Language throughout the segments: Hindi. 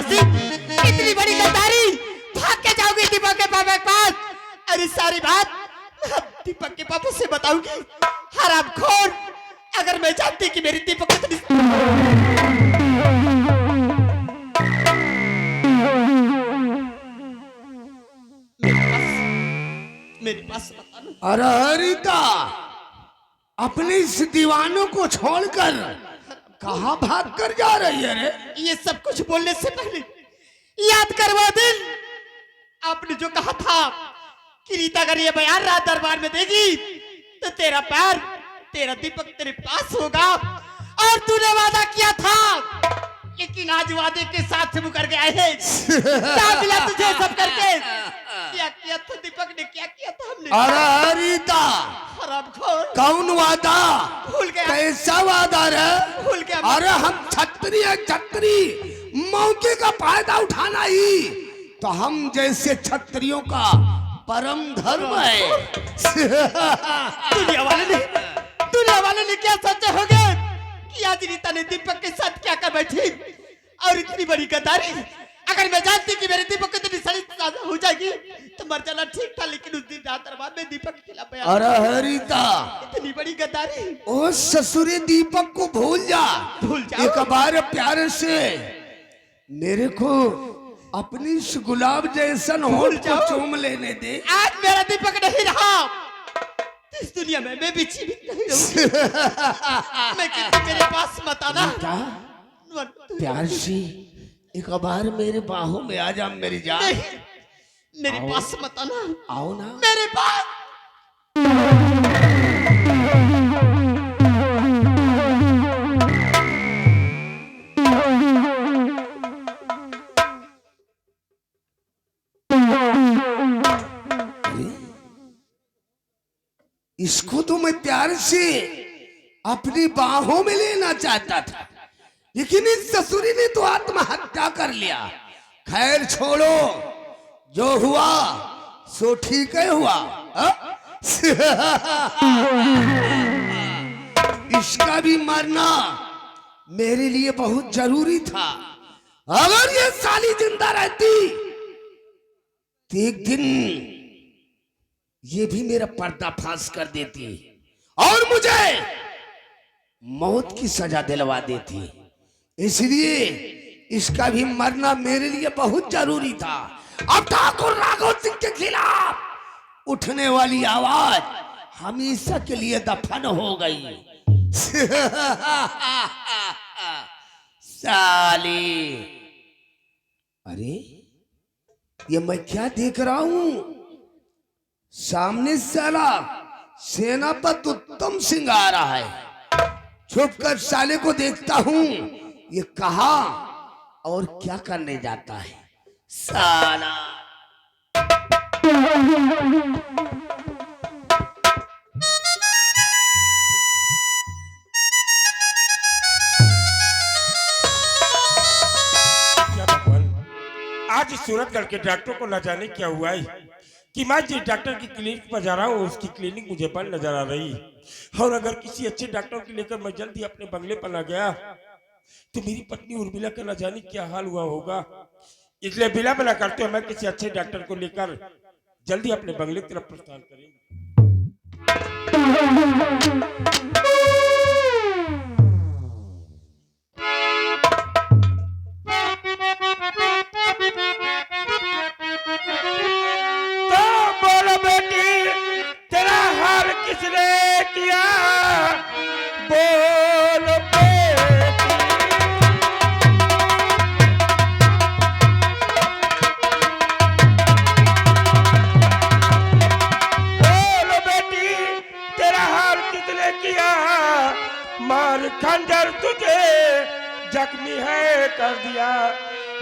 दोस्ती, इतनी बड़ी गद्दारी, भाग के जाओगी दीपक के पापा के पास। अरे सारी बात मैं दीपक के पापा से बताऊंगी। हरामखोर, अगर मैं जानती कि मेरी दीपक इतनी मेरे पास अरे रीता, अपने इस दीवानों को छोड़कर कहाँ भाग कर जा रही है रे? ये सब कुछ बोलने से पहले याद कर वो दिन आपने जो कहा था कि रीता अगर ये बयान रात दरबार में देगी तो तेरा पैर, तेरा दीपक तेरे पास होगा। और तूने वादा किया था, लेकिन आज वादे के साथ से मुकर गया है। क्या मिला तुझे सब करके? क्या किया था दीपक ने, क्या किया था हमने? अरे रीता, हरामखोर, कौन वादा? भूल गया? कैसा वादा रे? भूल गया? अरे हम छत्री है, छत्री। मौके का फायदा उठाना ही तो हम जैसे छत्रियों का परम धर्म है। दुनिया वाले ने क्या सोचे होंगे कि आज रीता ने दीपक के साथ क्या कर बैठी, और इतनी बड़ी गद्दारी। अगर मैं जानती कि मेरे दीपक को इतनी सही सजा हो जाएगी तो मर जाना ठीक था, लेकिन उस दिन रात दरबार में दीपक के खिलाफ बयान। अरे रीता, इतनी बड़ी गद्दारी। ओ ससुरे दीपक को भूल जा, भूल जा। एक बार प्यार से मेरे को अपनी इस गुलाब जैसन होठ को चूम लेने दे। आज मेरा दीपक नहीं रहा इस दुनिया में, मैं भी जीवित नहीं रहूंगी। मैं कहती मेरे पास मत आना। प्यार से एक बार मेरे बाहों में आ जा मेरी जान। नहीं, मेरे पास मत आना। आओ ना मेरे पास। इसको तो मैं प्यार से अपनी बाहों में लेना चाहता था, लेकिन इस ससुरी ने तो आत्महत्या कर लिया। खैर छोड़ो, जो हुआ सो ठीक है हुआ। इसका भी मरना मेरे लिए बहुत जरूरी था। अगर ये साली जिंदा रहती तो एक दिन ये भी मेरा पर्दाफाश कर देती और मुझे मौत की सजा दिलवा देती। इसलिए इसका भी मरना मेरे लिए बहुत जरूरी था। अब ठाकुर राघव सिंह के खिलाफ उठने वाली आवाज हमेशा के लिए दफन हो गई। साली, अरे ये मैं क्या देख रहा हूं? सामने साला सेनापति उत्तम सिंह आ रहा है। छुप कर साले को देखता हूं, ये कहां और क्या करने जाता है साला। क्या भगवान, आज सूरतगढ़ के डॉक्टर को न जाने क्या हुआ है कि मैं जिस डॉक्टर की क्लिनिक पर जा रहा हूँ उसकी क्लिनिक मुझे बंद नजर आ रही है। और अगर किसी अच्छे डॉक्टर को लेकर मैं जल्दी अपने बंगले पर न गया तो मेरी पत्नी उर्मिला का न जाने क्या हाल हुआ होगा। इसलिए बिला बिला करते हुए मैं किसी अच्छे डॉक्टर को लेकर जल्दी अपने बंगले की तरफ प्रस्थान करेंगे। किसने किया बोल बेटी, बोल बेटी तेरा हाल किसने किया। मार खंजर तुझे जख्मी है कर दिया,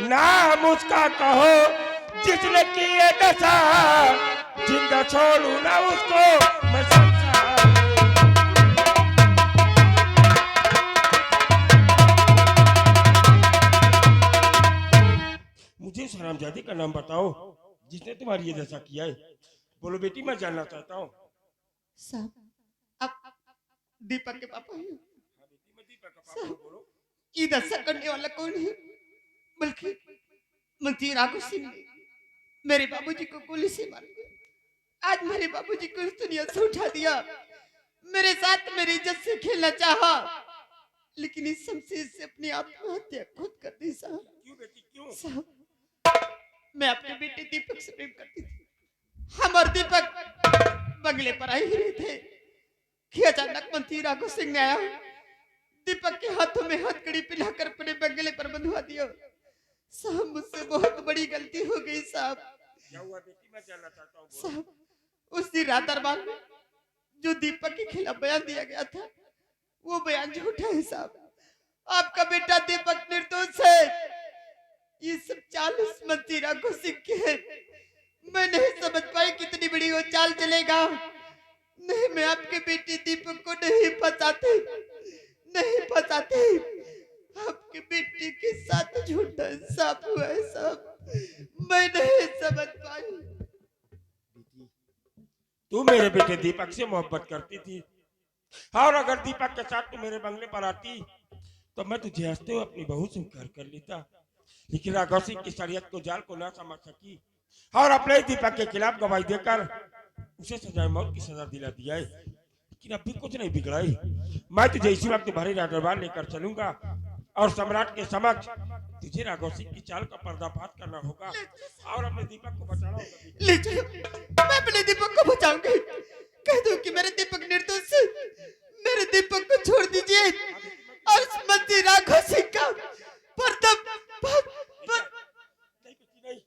नाम उसका कहो जिसने किए दशा, जिंदा छोड़ू ना उसको मैं संसार। मुझे उस हरामजादे का नाम बताओ जिसने तुम्हारी ये दशा किया है। बोलो बेटी, मैं जानना चाहता हूँ। साहब, अब दीपक के पापा हैं। बेटी, मैं दीपक का पापा हूँ। बोलो। ये दशा करने वाला कौन है? बल्कि मंत्री राघव सिंह ने मेरे बाबूजी को गोली से मार दिया। आज मेरे बाबूजी को इस दुनिया से उठा दिया। मेरे साथ मेरी इज्जत से खेलना चाहा, लेकिन इस शमशीर से अपनी आत्महत्या खुद कर दी। साहब क्यों बेटी क्यों? साहब मैं अपने बेटे दीपक से प्रेम करती थी। हम और दीपक बंगले पर आए हुए थे कि अचानक मंत्री राघव सिंह ने आया, दीपक के हाथों में हथकड़ी पिलाकर अपने बंगले पर बंधवा दिया। साहब मुझसे बहुत बड़ी गलती हो गई। साहब क्या हुआ बेटी, मैं जानना चाहता हूँ। साहब उस दिन रात दरबार में जो दीपक के खिलाफ बयान दिया गया था, वो बयान झूठा है। साहब आपका बेटा दीपक निर्दोष है। ये सब चाल उस मंत्री राघव सिंह की है। मैं नहीं समझ पाई कितनी बड़ी वो चाल चलेगा। नहीं, मैं आपके बेटे दीपक को नहीं फंसाती, नहीं फंसाती। आपके बेटे के साथ झूठा इंसाफ हुआ है। साहब मैं नहीं समझ पाई। तू मेरे बेटे दीपक से मोहब्बत करती थी, और अगर दीपक के साथ तू मेरे बंगले पर आती तो मैं तुझे हंसते हुए अपनी बहू से घर कर लेता। लेकिन राघव सिंह की शरीयत को जाल को ना समझ सकी और अपने दीपक के खिलाफ गवाही देकर उसे सजाए मौत की सजा दिला दिया है। लेकिन अब भी कुछ नहीं बिगड़ा है। मैं तुझे इसी वक्त तुम्हारे दरबार लेकर चलूंगा और सम्राट के समक्ष तुझे राघव सिंह की चाल का पर्दाफाश करना होगा और अपने दीपक को बचाना होगा। ले चलो, मैं अपने दीपक को बचाऊंगी। कह दो कि मेरे दीपक निर्दोष है। मेरे दीपक को छोड़ दीजिए और उस मंत्री राघव सिंह का पर्दा नहीं बेटी नहीं।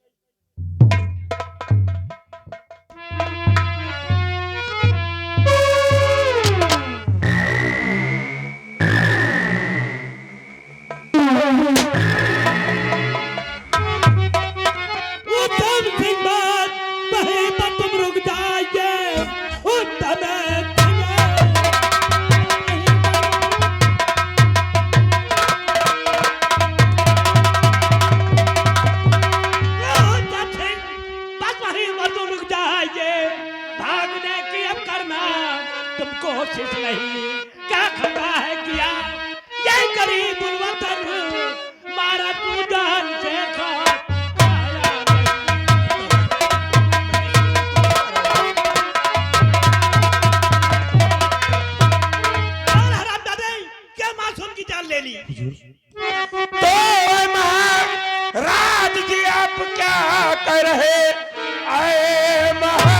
कोशिश नहीं, क्या खता है किया ये गरीब वतन मारा तू जान से खा और हराम दादे क्या मासूम की जान ले ली। तो महाराज जी आप क्या कर रहे आए महाराज?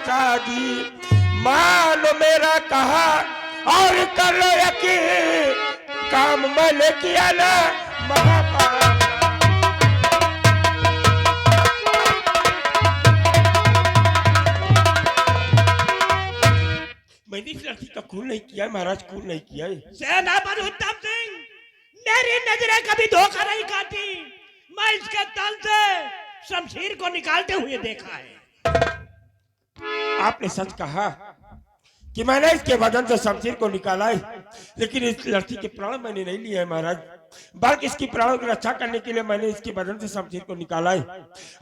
शादी मानो मेरा कहा और कर लो यकीन, काम मैंने किया ना महाकाल। मैंने इस लड़की का खून नहीं किया महाराज, खून नहीं किया है। सेनापति उत्तम सिंह, मेरी नजरें कभी धोखा नहीं खाती। मैं इसके तन से शमशीर को निकालते हुए देखा है। आपने सच कहा कि मैंने इसके बदन से शमशीर को निकाला है, लेकिन इस लड़की के प्राण मैंने नहीं लिए है महाराज, बल्कि इसकी प्राणों की रक्षा करने के लिए मैंने इसके बदन से शमशीर को निकाला है।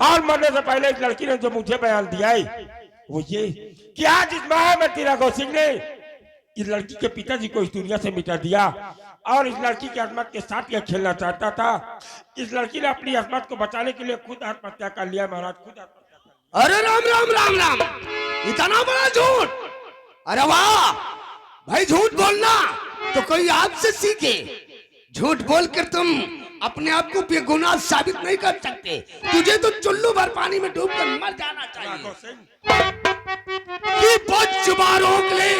और मरने से पहले इस लड़की ने जो मुझे बयान दिया है वो ये कि आज इस महामंत्री राघव सिंह ने इस लड़की के पिताजी को इस दुनिया से मिटा दिया और इस लड़की की अजमत के साथ यह खेलना चाहता था। इस लड़की ने अपनी अजमत को बचाने के लिए खुद आत्महत्या कर लिया महाराज, खुद आत्महत्या कर लिया। अरे राम राम राम राम, इतना बड़ा झूठ! अरे वाह भाई, झूठ बोलना तो कोई आपसे सीखे। झूठ बोलकर तुम अपने आप को बेगुनाह साबित नहीं कर सकते। तुझे तो चुल्लू भर पानी में डूबकर मर जाना चाहिए। कि बदजुबान रोक ले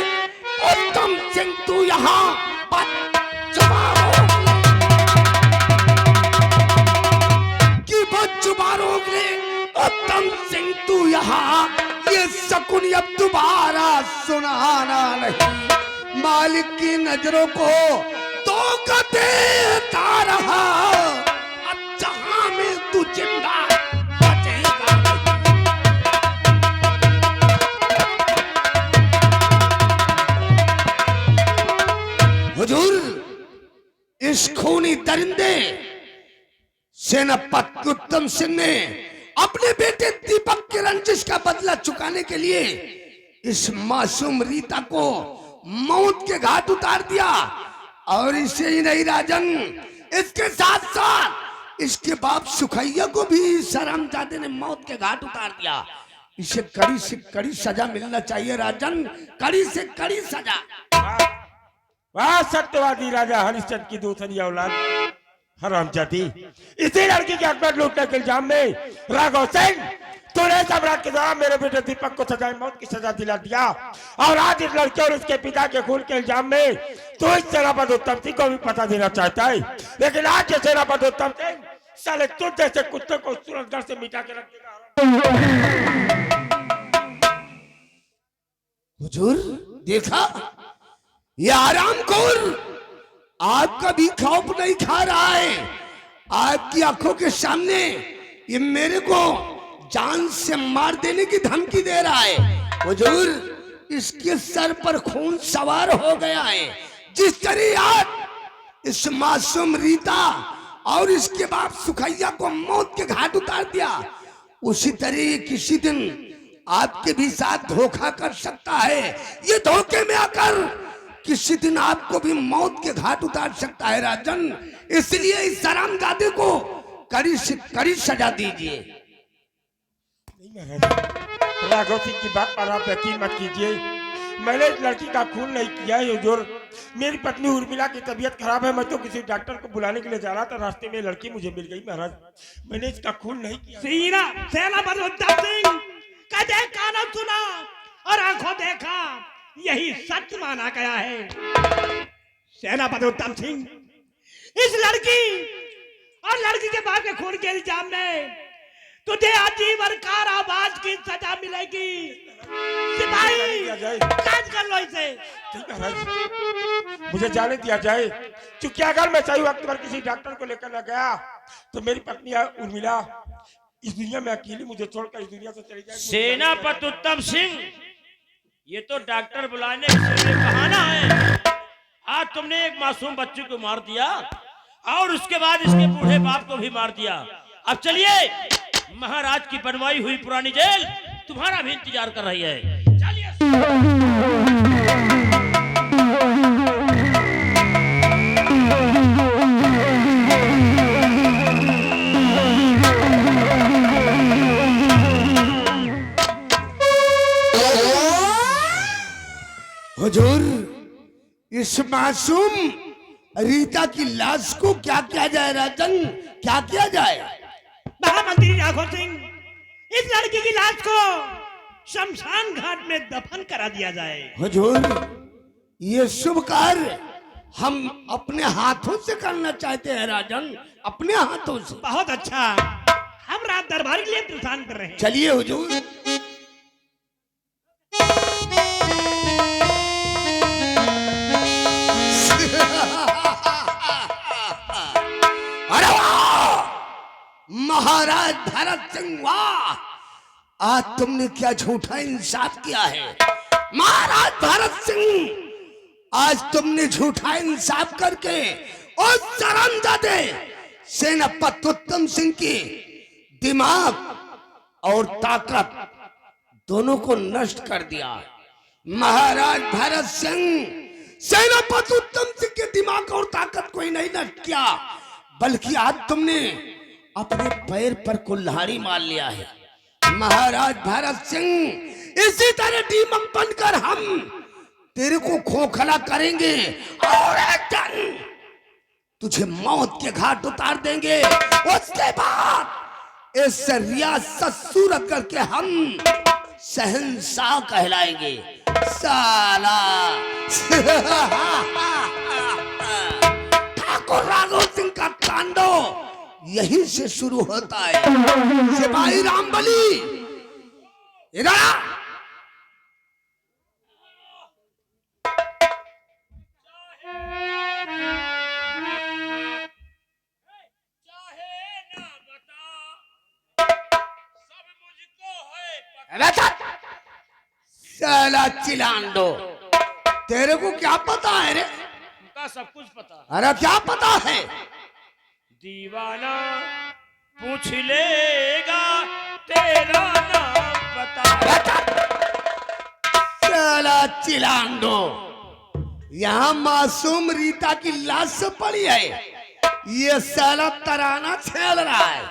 उत्तम सिंह, तू यहाँ बदजुबान रोक ले। कि बदजुबान रोक ले उत्तम सिंह, तू यहाँ ये शकुन अब दोबारा सुनाना नहीं। मालिक की नजरों को धोखा देता रहा, अब जहां में तू जिंदा बचेगा नहीं। हुजूर, इस खूनी दरिंदे सेनापति उत्तम सिंह ने अपने बेटे दीपक की रंजिश का बदला चुकाने के लिए इस मासूम रीता को मौत के घाट उतार दिया। और इसे ही नहीं राजन, इसके साथ साथ इसके बाप सुखैया को भी हरामजादे ने मौत के घाट उतार दिया। इसे कड़ी से कड़ी सजा मिलना चाहिए राजन, कड़ी से कड़ी सजा। वाह सत्यवादी राजा हरिश्चंद्र की दूसरी औलाद हरामजादी, इसी लड़की के अकबर लूटने के इल्जाम में राघव सिंह तूने सम्राट के द्वारा मेरे बेटे दीपक को सजाए मौत की सजा दिला दिया। और आज इस लड़के और उसके पिता के खून के इल्जाम में तो इस सेनापति उत्तम सिंह को भी पता देना चाहता है। लेकिन आज ये सेनापति उत्तम सिंह साले तुझ जैसे कुत्ते को सूरजगढ़ से मिटा के रख देगा। हुजूर देखा, ये आरामखोर आपका भी खौफ नहीं खा रहा है। आपकी आंखों के सामने ये मेरे को जान से मार देने की धमकी दे रहा है। हुजूर, इसके सर पर खून सवार हो गया है। जिस तरह आज इस मासूम रीता और इसके बाप सुखैया को मौत के घाट उतार दिया, उसी तरह किसी दिन आपके भी साथ धोखा कर सकता है। ये धोखे में आकर किसी दिन आपको भी मौत के घाट उतार सकता है राजन। इसलिए इस हरामजादे को कड़ी से कड़ी सजा दीजिए। राघव सिंह की बात पर आप यकीन मत कीजिए। मैंने इस लड़की का खून नहीं किया है हुजूर। मेरी पत्नी उर्मिला की तबीयत खराब है, मैं तो किसी डॉक्टर को बुलाने के लिए जा रहा था, रास्ते में लड़की मुझे मिल गई महाराज। मैंने इसका खून नहीं किया। सेनापति उत्तम सिंह कदे कानों सुना और आंखों देखा, यही सच माना गया है। सेनापति उत्तम सिंह, इस लड़की और लड़की के बाप के खून के इल्जाम में तुझे आजीवन कारावास की सजा मिलेगी। सिपाही कैद कर लो इसे। मुझे जाने दिया जाए, क्योंकि अगर मैं सही वक्त पर किसी डॉक्टर को लेकर न गया तो मेरी पत्नी उर्मिला इस दुनिया में अकेली मुझे छोड़कर इस दुनिया से चली जाएगी। सेनापति उत्तम सिंह, ये तो डॉक्टर बुलाने के लिए बहाना है। आज तुमने एक मासूम बच्चे को मार दिया और उसके बाद इसके बूढ़े बाप को भी मार दिया। अब चलिए, महाराज की बनवाई हुई पुरानी जेल तुम्हारा भी इंतजार कर रही है। चलिए। हुजूर, इस मासूम रीता की लाश को क्या किया जाए राजन, क्या किया जाए? महामंत्री राघव सिंह, इस लड़की की लाश को शमशान घाट में दफन करा दिया जाए। हुजूर, ये शुभ कार्य हम अपने हाथों से करना चाहते हैं राजन, अपने हाथों से। बहुत अच्छा, हम रात दरबार के लिए इंतजार कर रहे हैं। चलिए हुजूर। अरे वाह महाराज भरत सिंह, वाह! आज तुमने क्या झूठा इंसाफ किया है महाराज भरत सिंह। आज तुमने झूठा इंसाफ करके उस शर्मजादे सेनापति उत्तम सिंह की दिमाग और ताकत दोनों को नष्ट कर दिया। महाराज भरत सिंह, सेनापति उत्तम सिंह के दिमाग और ताकत को ही नहीं नष्ट किया, बल्कि आज तुमने अपने पैर पर कुल्हाड़ी मार लिया है। महाराज भरत सिंह, इसी तरह दीमक बनकर हम तेरे को खोखला करेंगे और एक दिन तुझे मौत के घाट उतार देंगे। उसके बाद इस रियासत सूरतगढ़ के हम शहंशाह कहलाएंगे। साला ठाकुर राघव सिंह का तांडव यहीं से शुरू होता है। सिपाही रामबली, इधर आ। साला चिलांडो, तेरे को क्या पता है रे? उनका सब कुछ पता। अरे क्या पता है? दीवाना पूछ लेगा तेरा नाम बता। साला चिलांडो, यहाँ मासूम रीता की लाश पड़ी है, ये साला तराना छेड़ रहा है।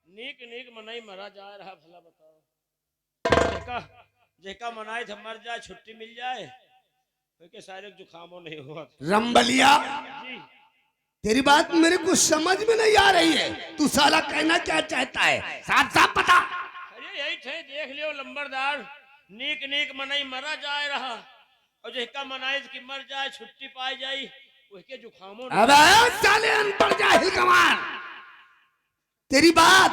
नीक नीक मनाई मरा जा रहा, भला बताओ। जेका मनाई था मर जाए, छुट्टी मिल जाए, क्योंकि सारे जुखामों नहीं हुआ। रंबलिया, जी तेरी बात मेरे को समझ में नहीं आ रही है। तू साला कहना क्या चाहता है, साफ साफ बता। अरे यही थे, देख लियो लंबरदार, नीक नीक मनाई मरा जाए रहा, और जेका मनाई कि मर जाए, छुट्टी पाई जाई, उसके जुखामों नहीं। अबे साले अनपढ़ जाहिल गंवार, तेरी बात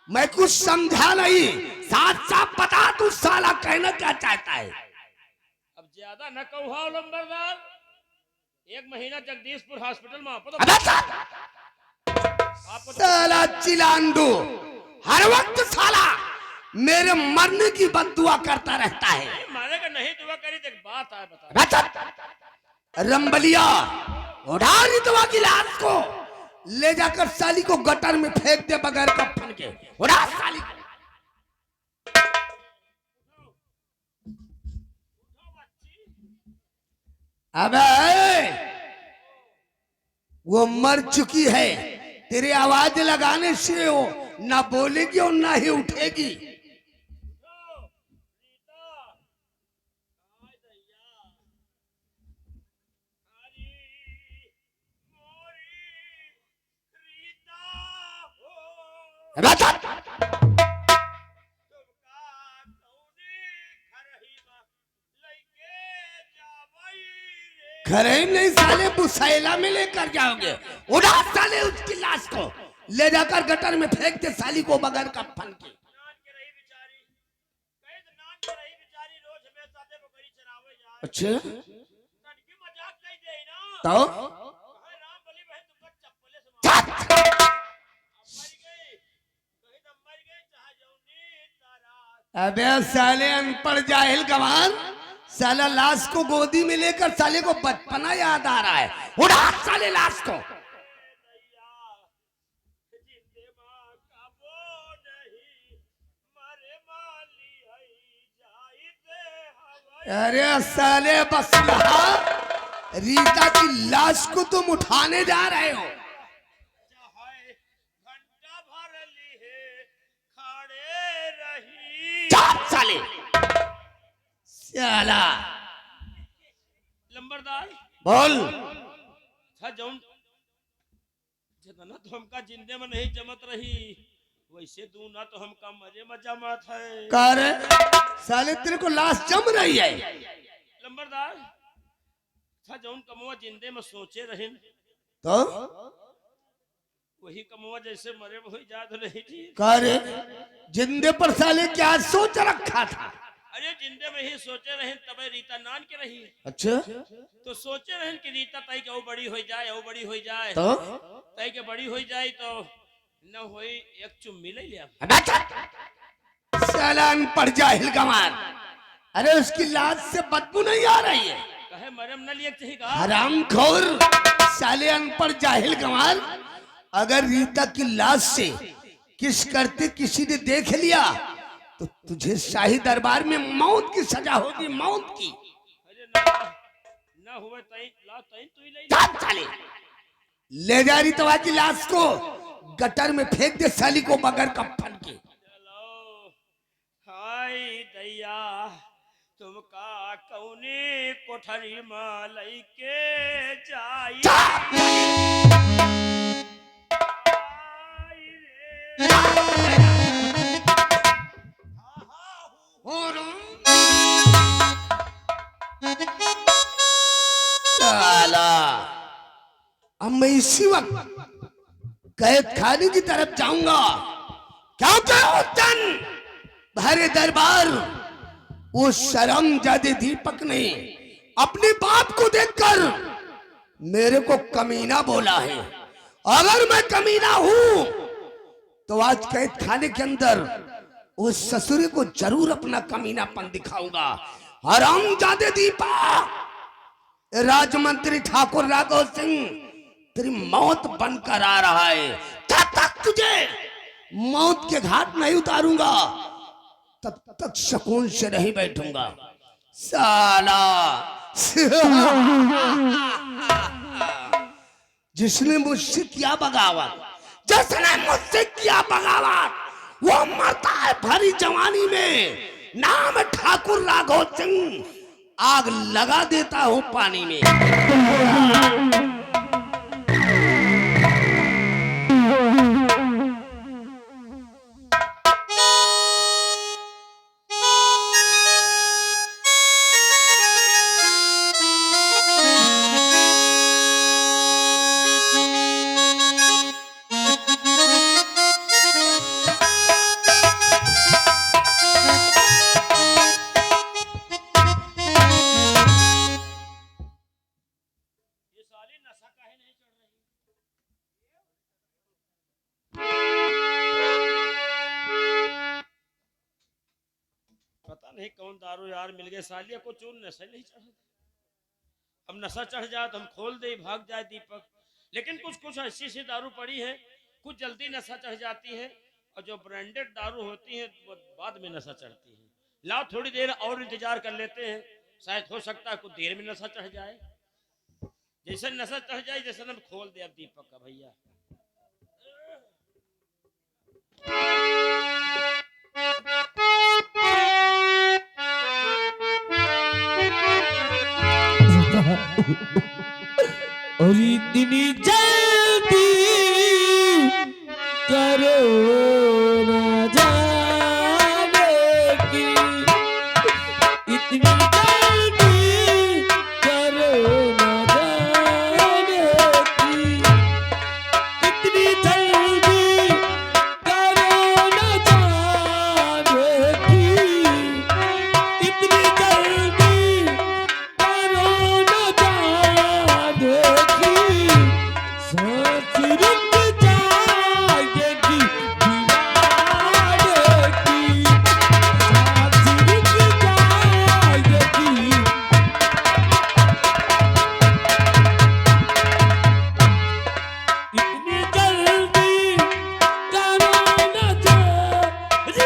मैं कुछ समझा नहीं, साफ साफ बता तू साला कहना क्या चाहता है। अब ज्यादा न कहो लंबरदार, 1 महीना जगदीशपुर हॉस्पिटल में अबे साला चिलांडू, हर वक्त साला मेरे मरने की बददुआ करता रहता है। मारे का नहीं दुआ करी तो एक बात है बता। रंबलिया, उठा रितवा की लाश को ले जाकर साली को गटर में फेंक दे बगैर कफन के। उठा साली को। अबे वो मर चुकी है, तेरे आवाज लगाने से वो ना बोलेगी और ना ही उठेगी। घरे नहीं साले, बुसैला में लेकर जाओगे। उड़ा साले उसकी लाश को ले जाकर गटर में फेंक दे साली को बगैर कफन के। अच्छा तो अबे साले अनपढ़ जाहिल गवार, साला लाश को गोदी में लेकर साले को बचपना याद आ रहा है। उड़ा साले लाश को। अरे साले बस रीता की लाश को तुम उठाने जा रहे हो। चाप साले साला। लंबरदार बोल। था जौन जितना तो हमका जिंदे में नहीं जमत रही, वैसे तू ना तो हमका मजे में जमत है। कार साले तेरे को लाश जम रही है। लंबरदार था जौन कमुआ जिंदे में सोचे रहे तो वही कमुआ जैसे मरे में हुई जात रही थी। कार जिंदे पर साले क्या सोच रखा था। अरे जिंदे में ही सोचे रहे तबे रीता नान के रही। अच्छा तो सोचे रहे कि रीता तई के बड़ी हो जाए, ओ बड़ी हो जाए, तो तई के बड़ी हो जाए तो न होई एक चुम्मी ले लिया। साला अनपढ़ जाहिल गंवार, अरे उसकी लाश से बदबू नहीं आ रही है। कहे मरम न लिया चाहिए का हरामखोर साले अनपढ़ जाहिल गंवार, अगर रीता की लाश से किस करते किसी ने देख लिया तो तुझे शाही दरबार में मौत की सजा होगी, मौत की। अरे ना हुए तई ला तई तू ले साले ले जा रीतवा की लाश को गटर में फेंक दे साली को बगैर कफन के। चलो हाय दैया तुमका कौनी कोठरी में लइके जाई। अब मैं इसी वक्त कैद खाने की तरफ जाऊंगा, क्योंकि उस दिन भरे दरबार वो शर्मजादे दीपक ने अपने बाप को देखकर मेरे को कमीना बोला है। अगर मैं कमीना हूं तो आज कैद खाने के अंदर उस ससुरे को जरूर अपना कमीनापन दिखाऊंगा। हरामजादे दीपक, राजमंत्री ठाकुर राघव सिंह तेरी मौत बनकर आ रहा है। तब तक तुझे मौत के घाट नहीं उतारूंगा तब तक सुकून से नहीं बैठूंगा साला। जिसने मुझसे किया बगावत, जिसने मुझसे किया बगावत, वो मरता है भरी जवानी में। नाम ठाकुर राघव सिंह, आग लगा देता हूं पानी में। ये साली नशा काहे नहीं चढ़ रही? पता नहीं कौन दारू यार मिल गए, सालिया को चून नशा नहीं चढ़। अब नशा चढ़ जाए तो हम खोल दे, भाग जाए दीपक। लेकिन कुछ कुछ ऐसी सी दारू पड़ी है, कुछ जल्दी नशा चढ़ जाती है, और जो ब्रांडेड दारू होती है वो बाद में नशा चढ़ती है। लाओ थोड़ी देर और इंतजार कर लेते हैं, शायद हो सकता है कुछ देर में नशा चढ़ जाए। जैसे नशा चढ़ जाए जैसे हम खोल दे अब दीपक का भैया। और इतनी जल्दी करो न जाने की, इतनी जल्दी करो न जाने की, इतनी जल्दी करो न जाने की, इतनी जल्दी करो न जाने की, सांस रुक जाएगी दीवाने की, सांस रुक जाएगी। इतनी जल्दी करो न जाने की।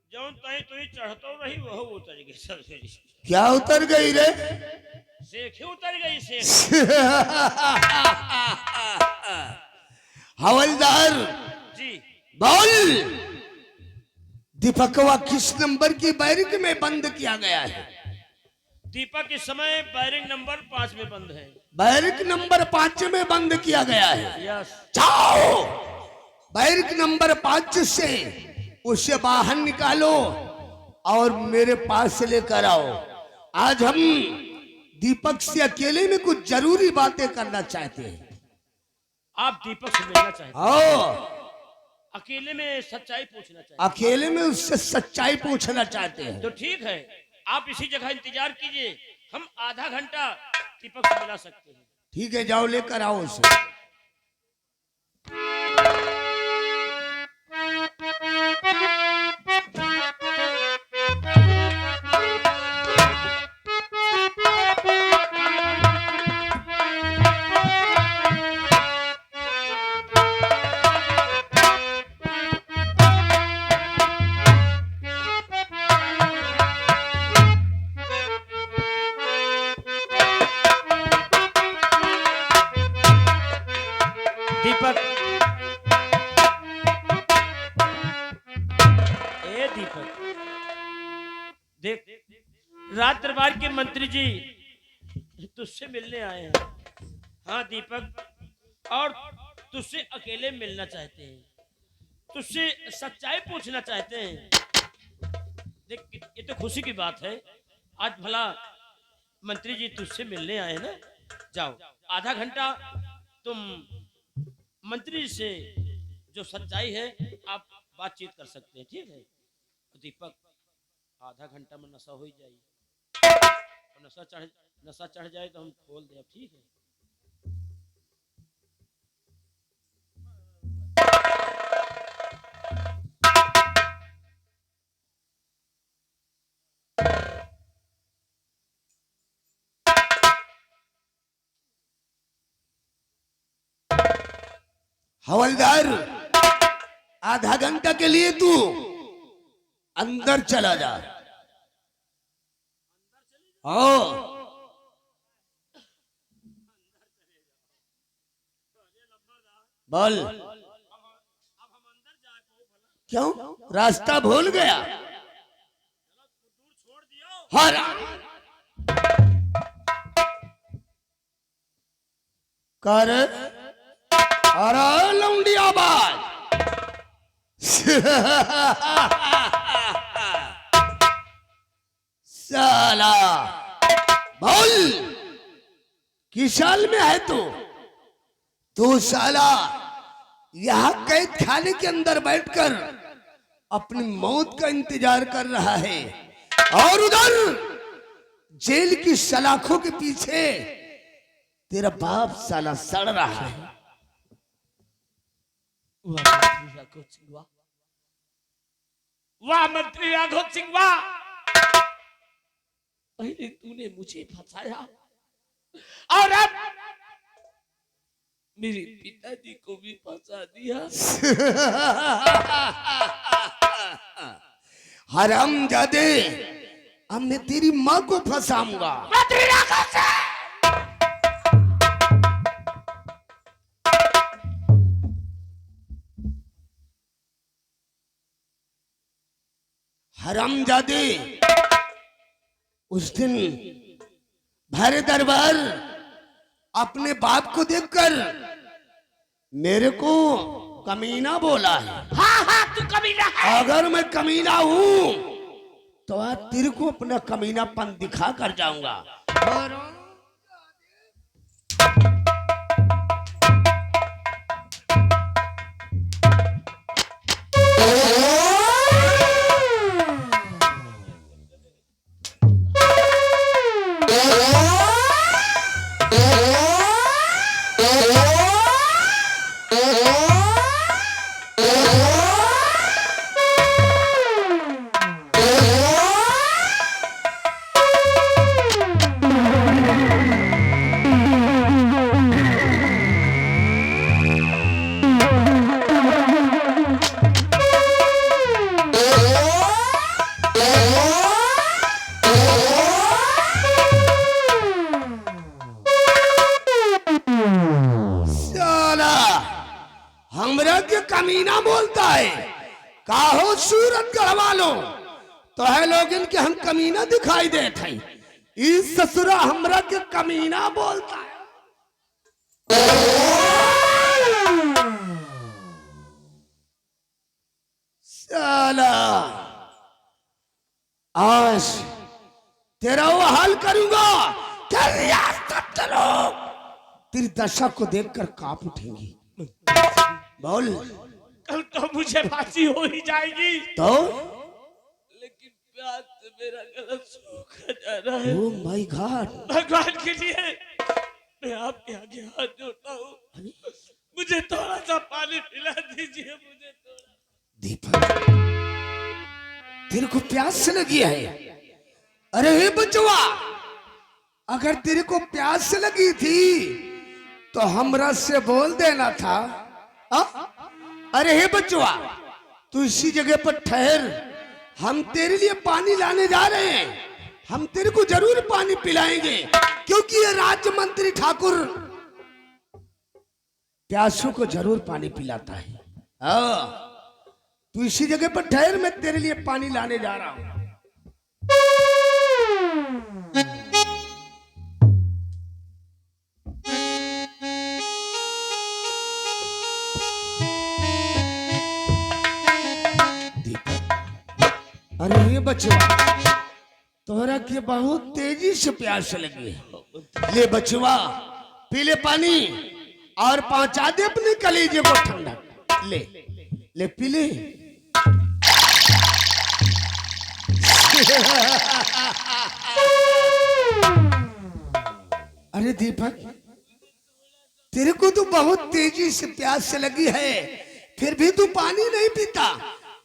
जौन तई तुई चढ़तो रही वह उतर गई सब क्या उतर गई रे? सेखे उतर गई सेख। हवलदार जी बोल, दीपकवा किस नंबर की बैरिक में बंद किया गया है? दीपक इस समय बैरिंग नंबर 5 में बंद है। बैरिक नंबर 5 में बंद किया गया है। यस जाओ बैरिक नंबर 5 से उसे बाहर निकालो और मेरे पास से लेकर आओ। आज हम दीपक से अकेले में कुछ जरूरी बातें करना चाहते हैं। आप दीपक से मिलना चाहते हैं? आओ अकेले में सच्चाई पूछना चाहते हैं? अकेले में उससे सच्चाई पूछना चाहते हैं। तो ठीक है, आप इसी जगह इंतजार कीजिए, हम आधा घंटा दीपक से मिला सकते हैं। ठीक है जाओ लेकर आओ उसे। दीपक, ए दीपक, देख राज दरबार के मंत्री जी तुझसे मिलने आए हैं। हाँ दीपक, और तुझसे अकेले मिलना चाहते हैं, तुझसे सच्चाई पूछना चाहते हैं। देख ये तो खुशी की बात है, आज भला मंत्री जी तुझसे मिलने आए हैं ना। जाओ आधा घंटा तुम मंत्री जी से जो सच्चाई है आप बातचीत कर सकते हैं, ठीक है? तो दीपक आधा घंटा में नशा हो ही जाए, और नशा चढ़ जाए तो हम खोल दे, ठीक है? हवलदार, आधा घंटा के लिए तू अंदर चला जा। ओ बोल, क्यों रास्ता भूल गया? हाँ, कर अरे लौंडिया बाज साला, बोल किस साल में है तू साला यहां कैद खाने के अंदर बैठकर अपनी मौत का इंतजार कर रहा है, और उधर जेल की सलाखों के पीछे तेरा बाप साला सड़ रहा है। वाह मंत्री राघव सिंह वाह, पहले तूने मुझे फंसाया और अब मेरे पिताजी को भी फंसा दिया। हरामजादे, अब मैं तेरी माँ को फंसाऊंगा। मंत्री राघव सिंह, हरामजादे, उस दिन भरे दरबार अपने बाप को देखकर मेरे को कमीना बोला है। हाँ तू कमीना है। अगर मैं कमीना हूं तो आज तेरे को अपना कमीनापन दिखा कर जाऊंगा। हमरा के कमीना बोलता है, काहो सूरत गढ़वा लो तो है लोग इनके हम कमीना दिखाई देते हैं। इस ससुरा हमरा के कमीना बोलता है। साला आज तेरा वो हाल करूंगा, चलो तेरी दशा को देखकर कांप उठेंगी। बोल, कल तो मुझे फांसी हो ही जाएगी, तो लेकिन प्यास से मेरा गला सूखा जा रहा है। ओ माय गॉड, भगवान के लिए मैं आपके आगे हाथ जोड़ता हूँ, मुझे थोड़ा सा पानी पिला दीजिए, मुझे थोड़ा। दीपक, तेरे को प्यास लगी है? अरे हे बचवा, अगर तेरे को प्यास लगी थी तो हमरा से बोल देना था। अरे हे बचवा, तू इसी जगह पर ठहर, हम तेरे लिए पानी लाने जा रहे हैं। हम तेरे को जरूर पानी पिलाएंगे, क्योंकि ये राज्य मंत्री ठाकुर प्यासों को जरूर पानी पिलाता है। तू इसी जगह पर ठहर, मैं तेरे लिए पानी लाने जा रहा हूं। अरे ये बचवा, तोहरा के बहुत तेजी से प्यास लगी है। ले बचवा, पी ले पानी और पहुंचा दे अपने कलेजे को ठंडा। ले ले पी ले। अरे दीपक, तेरे को तो बहुत तेजी से प्यास लगी है, फिर भी तू पानी नहीं पीता।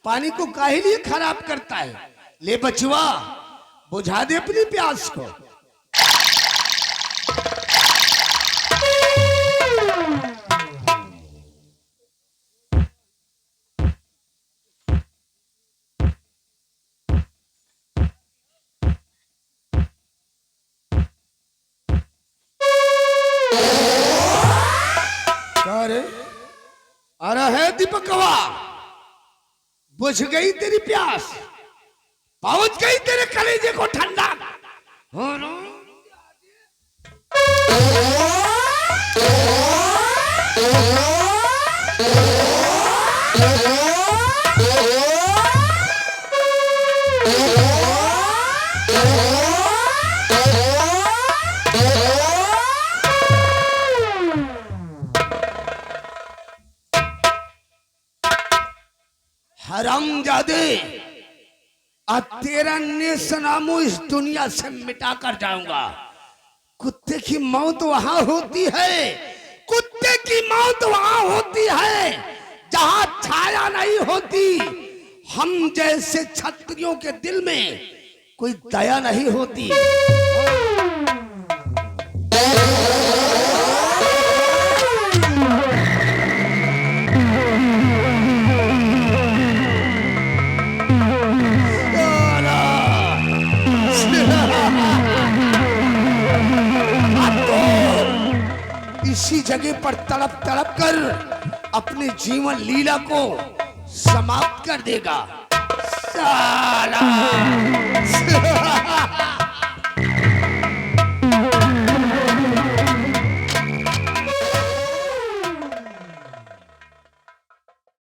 पानी को काहे लिए खराब करता है? ले बचवा, बुझा दे अपनी प्यास को। क्या रे? अरे है दीपकवा, बुझ गई तेरी प्यास, पहुंच गई तेरे कलेजे को ठंडा। हाँ ना? हरामजादे, अब तेरा नेस्तनामो इस दुनिया से मिटा कर जाऊंगा। कुत्ते की मौत वहां होती है, कुत्ते की मौत वहां होती है जहां छाया नहीं होती। हम जैसे क्षत्रियों के दिल में कोई दया नहीं होती। इसी जगह पर तड़प तड़प कर अपने जीवन लीला को समाप्त कर देगा साला।